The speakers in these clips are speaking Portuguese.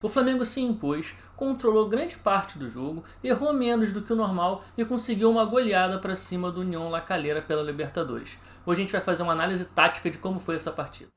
O Flamengo se impôs, controlou grande parte do jogo, errou menos do que o normal e conseguiu uma goleada para cima do União La Calera pela Libertadores. Hoje a gente vai fazer uma análise tática de como foi essa partida.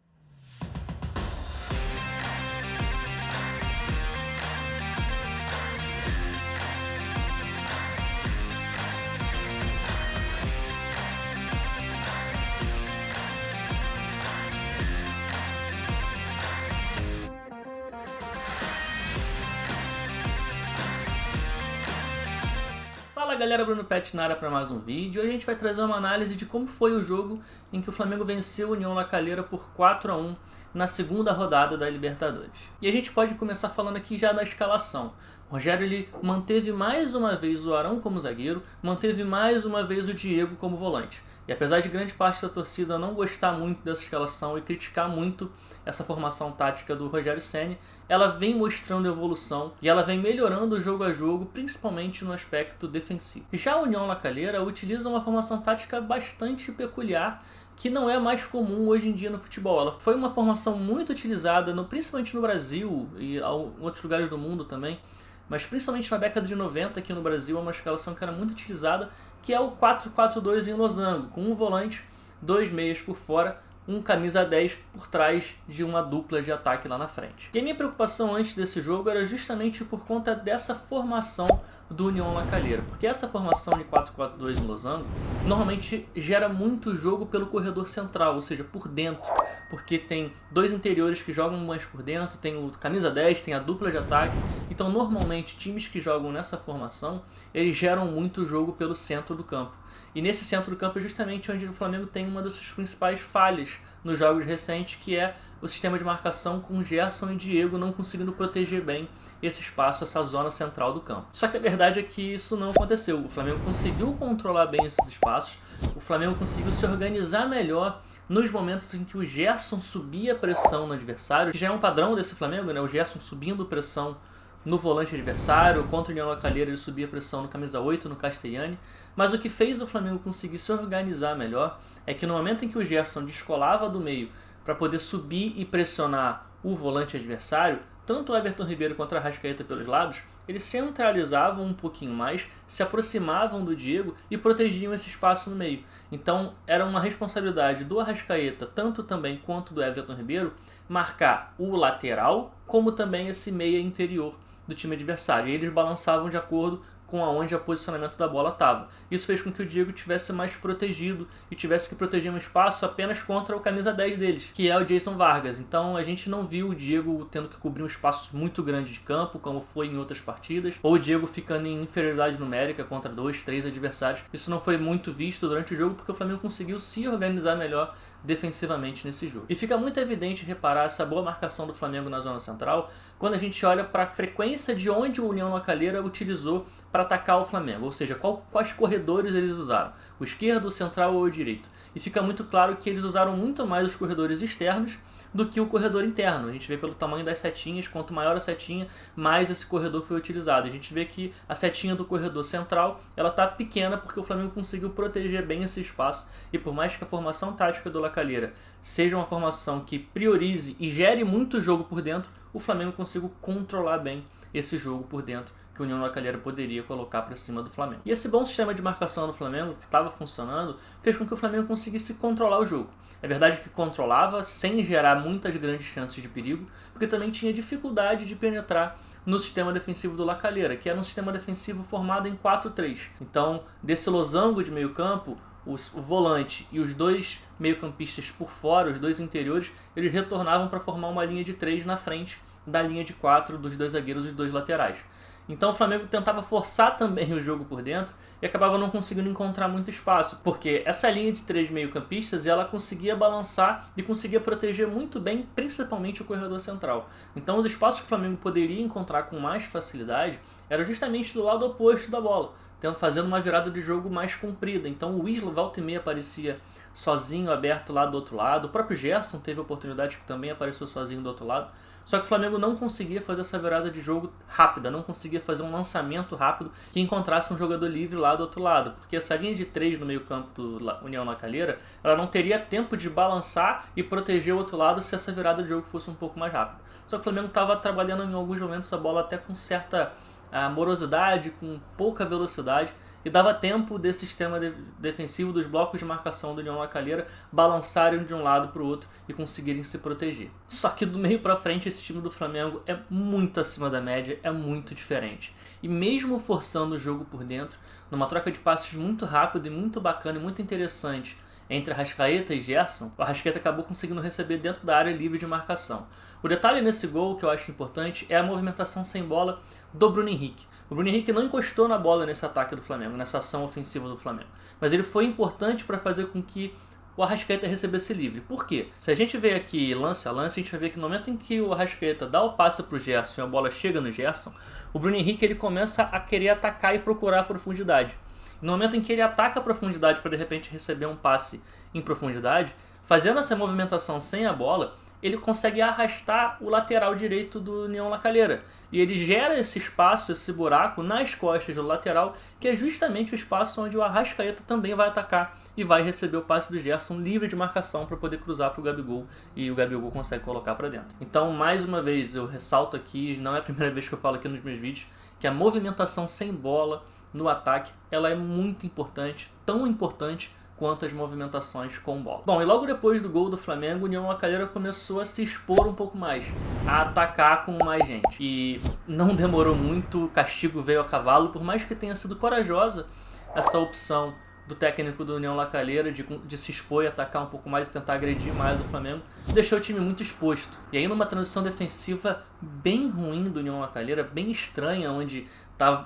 Fala galera, Bruno Pet na área para mais um vídeo. Hoje a gente vai trazer uma análise de como foi o jogo em que o Flamengo venceu o União La Calera por 4-1 na segunda rodada da Libertadores. E a gente pode começar falando aqui já da escalação. O Rogério ele manteve mais uma vez o Arão como zagueiro, manteve mais uma vez o Diego como volante. E apesar de grande parte da torcida não gostar muito dessa escalação e criticar muito essa formação tática do Rogério Ceni, ela vem mostrando evolução e ela vem melhorando jogo a jogo, principalmente no aspecto defensivo. Já a União La Calera utiliza uma formação tática bastante peculiar, que não é mais comum hoje em dia no futebol. Ela foi uma formação muito utilizada, principalmente no Brasil e em outros lugares do mundo também, mas principalmente na década de 90 aqui no Brasil é uma escalação que era muito utilizada, que é o 4-4-2 em losango, com um volante, dois meias por fora, um camisa 10 por trás de uma dupla de ataque lá na frente. E a minha preocupação antes desse jogo era justamente por conta dessa formação do União La Calera, porque essa formação de 4-4-2 em losango normalmente gera muito jogo pelo corredor central, ou seja, por dentro, porque tem dois interiores que jogam mais por dentro, tem o camisa 10, tem a dupla de ataque, então normalmente times que jogam nessa formação, eles geram muito jogo pelo centro do campo. E nesse centro do campo é justamente onde o Flamengo tem uma das suas principais falhas nos jogos recentes, que é o sistema de marcação com Gerson e Diego não conseguindo proteger bem esse espaço, essa zona central do campo. Só que a verdade é que isso não aconteceu. O Flamengo conseguiu controlar bem esses espaços, o Flamengo conseguiu se organizar melhor nos momentos em que o Gerson subia pressão no adversário, que já é um padrão desse Flamengo, né? O Gerson subindo pressão no volante adversário, contra o União La Calera ele subia pressão no camisa 8, no Castellani, mas o que fez o Flamengo conseguir se organizar melhor é que no momento em que o Gerson descolava do meio para poder subir e pressionar o volante adversário, tanto o Everton Ribeiro quanto a Arrascaeta pelos lados, eles centralizavam um pouquinho mais, se aproximavam do Diego e protegiam esse espaço no meio. Então era uma responsabilidade do Arrascaeta, tanto também quanto do Everton Ribeiro, marcar o lateral, como também esse meia interior do time adversário. E eles balançavam de acordo com aonde o posicionamento da bola estava. Isso fez com que o Diego tivesse mais protegido e tivesse que proteger um espaço apenas contra o camisa 10 deles, que é o Jason Vargas. Então a gente não viu o Diego tendo que cobrir um espaço muito grande de campo, como foi em outras partidas, ou o Diego ficando em inferioridade numérica contra 2, 3 adversários. Isso não foi muito visto durante o jogo, porque o Flamengo conseguiu se organizar melhor defensivamente nesse jogo. E fica muito evidente reparar essa boa marcação do Flamengo na zona central quando a gente olha para a frequência de onde o União La Calera utilizou para atacar o Flamengo, ou seja, quais corredores eles usaram, o esquerdo, o central ou o direito. E fica muito claro que eles usaram muito mais os corredores externos do que o corredor interno. A gente vê pelo tamanho das setinhas, quanto maior a setinha, mais esse corredor foi utilizado. A gente vê que a setinha do corredor central, ela está pequena porque o Flamengo conseguiu proteger bem esse espaço, e por mais que a formação tática do La Calera seja uma formação que priorize e gere muito jogo por dentro, o Flamengo conseguiu controlar bem esse jogo por dentro que o União La Calera poderia colocar para cima do Flamengo. E esse bom sistema de marcação do Flamengo, que estava funcionando, fez com que o Flamengo conseguisse controlar o jogo. É verdade que controlava sem gerar muitas grandes chances de perigo, porque também tinha dificuldade de penetrar no sistema defensivo do La Calera, que era um sistema defensivo formado em 4-3. Então, desse losango de meio campo, o volante e os dois meio-campistas por fora, os dois interiores, eles retornavam para formar uma linha de 3 na frente da linha de 4 dos dois zagueiros e dos dois laterais. Então o Flamengo tentava forçar também o jogo por dentro e acabava não conseguindo encontrar muito espaço, porque essa linha de 3 meio-campistas ela conseguia balançar e conseguia proteger muito bem, principalmente o corredor central. Então os espaços que o Flamengo poderia encontrar com mais facilidade eram justamente do lado oposto da bola, fazendo uma virada de jogo mais comprida. Então o Isla volta e meia aparecia sozinho, aberto lá do outro lado. O próprio Gerson teve a oportunidade que também apareceu sozinho do outro lado. Só que o Flamengo não conseguia fazer essa virada de jogo rápida, não conseguia fazer um lançamento rápido que encontrasse um jogador livre lá do outro lado, porque essa linha de 3 no meio campo do União La Calera, ela não teria tempo de balançar e proteger o outro lado se essa virada de jogo fosse um pouco mais rápida. Só que o Flamengo estava trabalhando em alguns momentos a bola até com certa morosidade, com pouca velocidade, e dava tempo desse sistema defensivo dos blocos de marcação do União La Calera balançarem de um lado para o outro e conseguirem se proteger. Só que do meio para frente esse time do Flamengo é muito acima da média, é muito diferente. E mesmo forçando o jogo por dentro, numa troca de passes muito rápida e muito bacana e muito interessante entre Arrascaeta e Gerson, o Arrascaeta acabou conseguindo receber dentro da área livre de marcação. O detalhe nesse gol que eu acho importante é a movimentação sem bola do Bruno Henrique. O Bruno Henrique não encostou na bola nesse ataque do Flamengo, nessa ação ofensiva do Flamengo, mas ele foi importante para fazer com que o Arrascaeta recebesse livre. Por quê? Se a gente vê aqui lance a lance, a gente vai ver que no momento em que o Arrascaeta dá o passe para o Gerson e a bola chega no Gerson, o Bruno Henrique ele começa a querer atacar e procurar a profundidade. No momento em que ele ataca a profundidade para de repente receber um passe em profundidade, fazendo essa movimentação sem a bola, ele consegue arrastar o lateral direito do União La Calera. E ele gera esse espaço, esse buraco nas costas do lateral, que é justamente o espaço onde o Arrascaeta também vai atacar e vai receber o passe do Gerson livre de marcação para poder cruzar para o Gabigol, e o Gabigol consegue colocar para dentro. Então, mais uma vez, eu ressalto aqui, não é a primeira vez que eu falo aqui nos meus vídeos, que a movimentação sem bola no ataque, ela é muito importante, tão importante quanto as movimentações com bola. Bom, e logo depois do gol do Flamengo, o União La Calera começou a se expor um pouco mais, a atacar com mais gente. E não demorou muito, o castigo veio a cavalo, por mais que tenha sido corajosa essa opção do técnico do União La Calera de se expor e atacar um pouco mais e tentar agredir mais o Flamengo, deixou o time muito exposto. E aí numa transição defensiva bem ruim do União La Calera, bem estranha, onde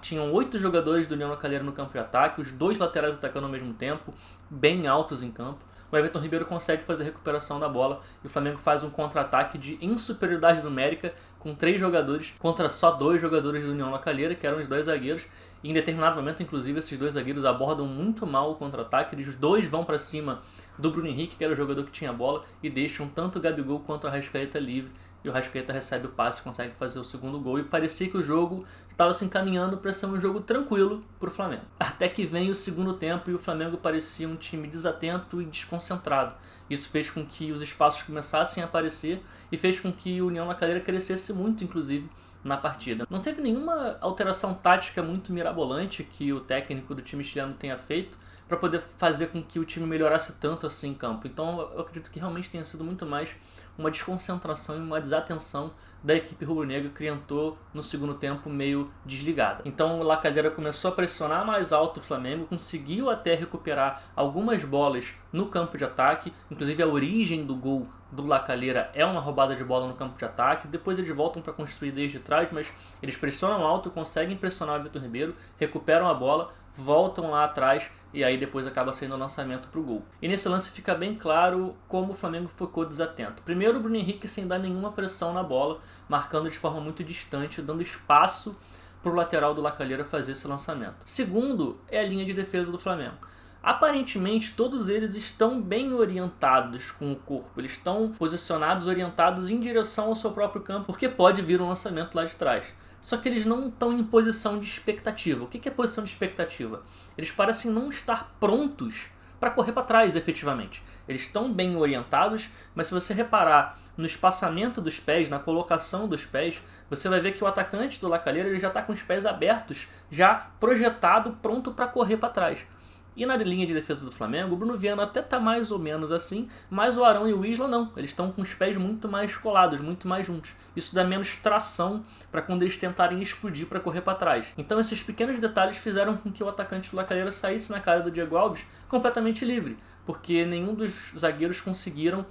tinham 8 jogadores do União La Calera no campo de ataque, os 2 laterais atacando ao mesmo tempo, bem altos em campo. O Everton Ribeiro consegue fazer a recuperação da bola e o Flamengo faz um contra-ataque de insuperioridade numérica com 3 jogadores contra só 2 jogadores do União La Calera, que eram os 2 zagueiros. E em determinado momento, inclusive, esses 2 zagueiros abordam muito mal o contra-ataque. Eles os 2 vão para cima do Bruno Henrique, que era o jogador que tinha a bola, e deixam tanto o Gabigol quanto o Arrascaeta livre. E o Arrascaeta recebe o passe e consegue fazer o segundo gol. E parecia que o jogo estava se encaminhando para ser um jogo tranquilo para o Flamengo. Até que vem o segundo tempo e o Flamengo parecia um time desatento e desconcentrado. Isso fez com que os espaços começassem a aparecer e fez com que o União La Calera crescesse muito, inclusive, na partida. Não teve nenhuma alteração tática muito mirabolante que o técnico do time chileno tenha feito para poder fazer com que o time melhorasse tanto assim em campo. Então eu acredito que realmente tenha sido muito mais uma desconcentração e uma desatenção da equipe rubro-negra, que entrou no segundo tempo meio desligada. Então o La Calera começou a pressionar mais alto o Flamengo, conseguiu até recuperar algumas bolas no campo de ataque, inclusive a origem do gol do La Calera é uma roubada de bola no campo de ataque, depois eles voltam para construir desde trás, mas eles pressionam alto, conseguem pressionar o Everton Ribeiro, recuperam a bola, voltam lá atrás e aí depois acaba saindo o lançamento para o gol. E nesse lance fica bem claro como o Flamengo ficou desatento. Primeiro, o Bruno Henrique sem dar nenhuma pressão na bola, marcando de forma muito distante, dando espaço para o lateral do La Calera fazer esse lançamento. Segundo, é a linha de defesa do Flamengo. Aparentemente, todos eles estão bem orientados com o corpo, eles estão posicionados, orientados em direção ao seu próprio campo, porque pode vir um lançamento lá de trás. Só que eles não estão em posição de expectativa. O que é posição de expectativa? Eles parecem não estar prontos para correr para trás, efetivamente. Eles estão bem orientados, mas se você reparar no espaçamento dos pés, na colocação dos pés, você vai ver que o atacante do La Calera ele já está com os pés abertos, já projetado, pronto para correr para trás. E na linha de defesa do Flamengo, o Bruno Viana até está mais ou menos assim, mas o Arão e o Isla não. Eles estão com os pés muito mais colados, muito mais juntos. Isso dá menos tração para quando eles tentarem explodir para correr para trás. Então esses pequenos detalhes fizeram com que o atacante do La Calera saísse na cara do Diego Alves completamente livre, porque nenhum dos zagueiros conseguiram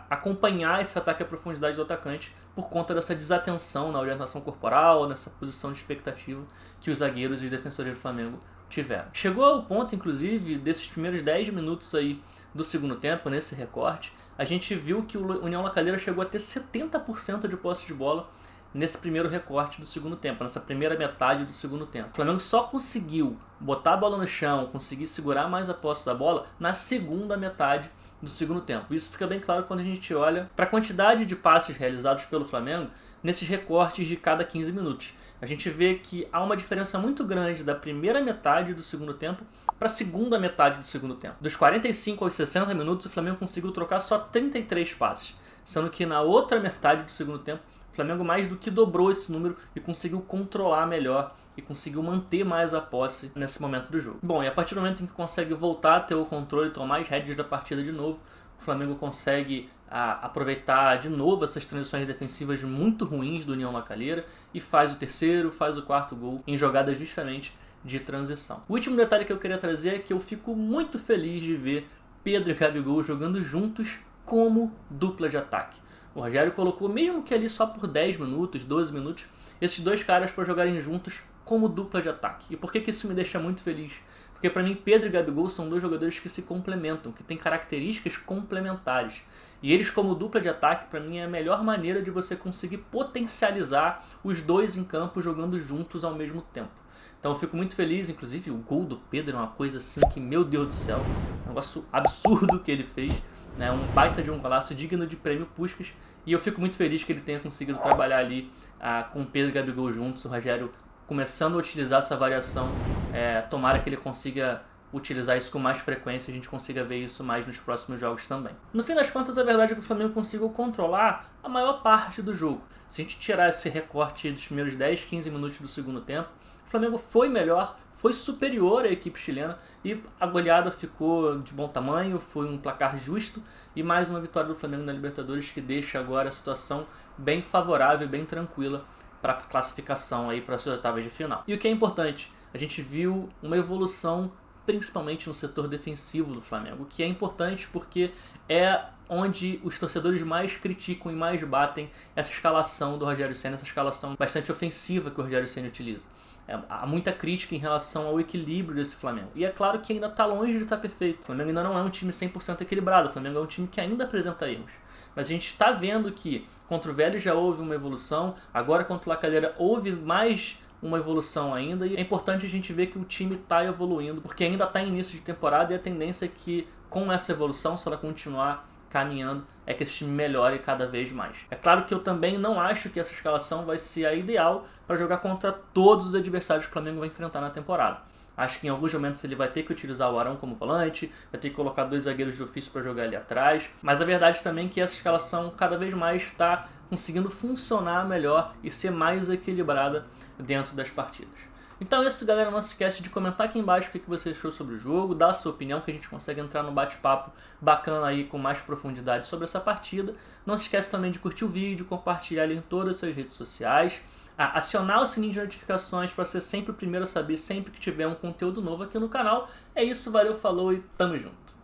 acompanhar esse ataque à profundidade do atacante por conta dessa desatenção na orientação corporal, nessa posição de expectativa que os zagueiros e os defensores do Flamengo tiveram. Chegou ao ponto, inclusive, desses primeiros 10 minutos aí do segundo tempo, nesse recorte, a gente viu que o União La Calera chegou a ter 70% de posse de bola nesse primeiro recorte do segundo tempo, nessa primeira metade do segundo tempo. O Flamengo só conseguiu botar a bola no chão, conseguir segurar mais a posse da bola na segunda metade do segundo tempo. Isso fica bem claro quando a gente olha para a quantidade de passes realizados pelo Flamengo nesses recortes de cada 15 minutos. A gente vê que há uma diferença muito grande da primeira metade do segundo tempo para a segunda metade do segundo tempo. Dos 45 aos 60 minutos, o Flamengo conseguiu trocar só 33 passes, sendo que na outra metade do segundo tempo, o Flamengo mais do que dobrou esse número e conseguiu controlar melhor e conseguiu manter mais a posse nesse momento do jogo. Bom, e a partir do momento em que consegue voltar a ter o controle, tomar as rédeas da partida de novo, o Flamengo consegue aproveitar de novo essas transições defensivas muito ruins do União La Calera e faz o terceiro, faz o quarto gol em jogadas justamente de transição. O último detalhe que eu queria trazer é que eu fico muito feliz de ver Pedro e Gabigol jogando juntos como dupla de ataque. O Rogério colocou, mesmo que ali só por 10 minutos, 12 minutos, esses dois caras para jogarem juntos como dupla de ataque. E por que isso me deixa muito feliz? Porque para mim Pedro e Gabigol são dois jogadores que se complementam, que têm características complementares. E eles como dupla de ataque, para mim, é a melhor maneira de você conseguir potencializar os dois em campo jogando juntos ao mesmo tempo. Então eu fico muito feliz, inclusive o gol do Pedro é uma coisa assim que, meu Deus do céu, um negócio absurdo que ele fez. Um baita de um golaço digno de prêmio Puskás, e eu fico muito feliz que ele tenha conseguido trabalhar ali com o Pedro e Gabigol juntos, o Rogério começando a utilizar essa variação, tomara que ele consiga utilizar isso com mais frequência e a gente consiga ver isso mais nos próximos jogos também. No fim das contas, a verdade é que o Flamengo conseguiu controlar a maior parte do jogo. Se a gente tirar esse recorte dos primeiros 10, 15 minutos do segundo tempo, o Flamengo foi melhor, foi superior à equipe chilena e a goleada ficou de bom tamanho, foi um placar justo e mais uma vitória do Flamengo na Libertadores que deixa agora a situação bem favorável, bem tranquila para a classificação aí para as oitavas de final. E o que é importante, a gente viu uma evolução principalmente no setor defensivo do Flamengo, o que é importante porque é onde os torcedores mais criticam e mais batem essa escalação do Rogério Ceni, essa escalação bastante ofensiva que o Rogério Ceni utiliza. Há muita crítica em relação ao equilíbrio desse Flamengo. E é claro que ainda está longe de estar perfeito. O Flamengo ainda não é um time 100% equilibrado. O Flamengo é um time que ainda apresenta erros. Mas a gente está vendo que contra o Vélez já houve uma evolução. Agora contra o La Calera houve mais uma evolução ainda. E é importante a gente ver que o time está evoluindo. Porque ainda está em início de temporada e a tendência é que com essa evolução, se ela continuar caminhando, é que esse time melhore cada vez mais. É claro que eu também não acho que essa escalação vai ser a ideal para jogar contra todos os adversários que o Flamengo vai enfrentar na temporada. Acho que em alguns momentos ele vai ter que utilizar o Arão como volante, vai ter que colocar dois zagueiros de ofício para jogar ali atrás, mas a verdade também é que essa escalação cada vez mais está conseguindo funcionar melhor e ser mais equilibrada dentro das partidas. Então é isso, galera, não se esquece de comentar aqui embaixo o que você achou sobre o jogo, dar a sua opinião, que a gente consegue entrar num bate-papo bacana aí com mais profundidade sobre essa partida. Não se esquece também de curtir o vídeo, compartilhar ele em todas as suas redes sociais, acionar o sininho de notificações para ser sempre o primeiro a saber sempre que tiver um conteúdo novo aqui no canal. É isso, valeu, falou e tamo junto!